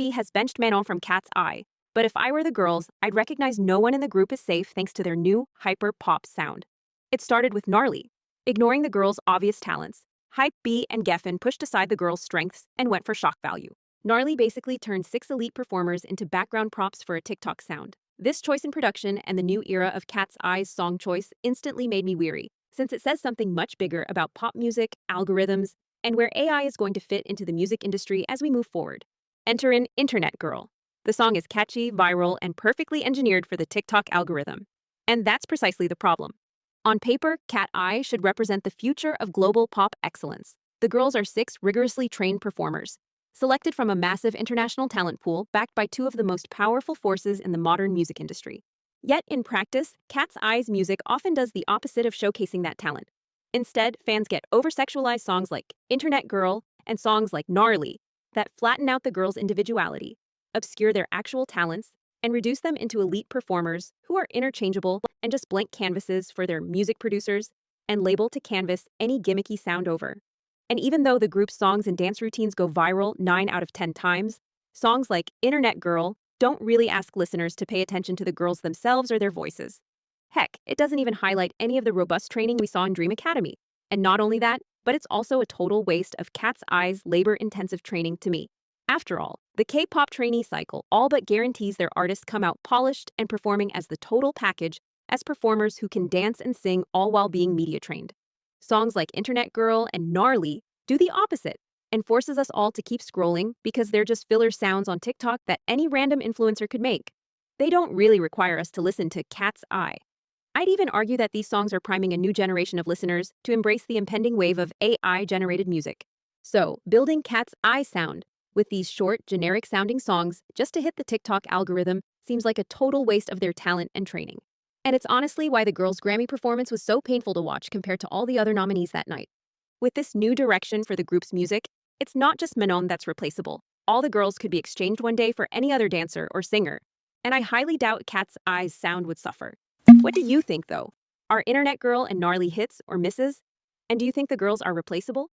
HYBE has benched Manon from Katseye, but if I were the girls, I'd recognize no one in the group is safe thanks to their new hyper-pop sound. It started with gnarly. Ignoring the girls' obvious talents, HYBE and Geffen pushed aside the girls' strengths and went for shock value. Gnarly basically turned 6 elite performers into background props for a TikTok sound. This choice in production and the new era of Katseye's song choice instantly made me weary, since it says something much bigger about pop music, algorithms, and where AI is going to fit into the music industry as we move forward. Enter in Internet Girl. The song is catchy, viral, and perfectly engineered for the TikTok algorithm. And that's precisely the problem. On paper, Katseye should represent the future of global pop excellence. The girls are 6 rigorously trained performers, selected from a massive international talent pool backed by 2 of the most powerful forces in the modern music industry. Yet, in practice, Katseye's music often does the opposite of showcasing that talent. Instead, fans get over-sexualized songs like Internet Girl and songs like Gnarly that flatten out the girls' individuality, obscure their actual talents, and reduce them into elite performers who are interchangeable and just blank canvases for their music producers and label to canvas any gimmicky sound over. And even though the group's songs and dance routines go viral 9 out of 10 times, songs like Internet Girl don't really ask listeners to pay attention to the girls themselves or their voices. Heck, it doesn't even highlight any of the robust training we saw in Dream Academy. And not only that, but it's also a total waste of Katseye's labor-intensive training to me. After all, the K-pop trainee cycle all but guarantees their artists come out polished and performing as the total package as performers who can dance and sing all while being media trained. Songs like Internet Girl and Gnarly do the opposite and forces us all to keep scrolling because they're just filler sounds on TikTok that any random influencer could make. They don't really require us to listen to Katseye. I'd even argue that these songs are priming a new generation of listeners to embrace the impending wave of AI-generated music. So, building Katseye's sound with these short, generic-sounding songs just to hit the TikTok algorithm seems like a total waste of their talent and training. And it's honestly why the girls' Grammy performance was so painful to watch compared to all the other nominees that night. With this new direction for the group's music, it's not just Manon that's replaceable. All the girls could be exchanged one day for any other dancer or singer. And I highly doubt Katseye's sound would suffer. What do you think, though? Are Internet Girl and Gnarly hits or misses? And do you think the girls are replaceable?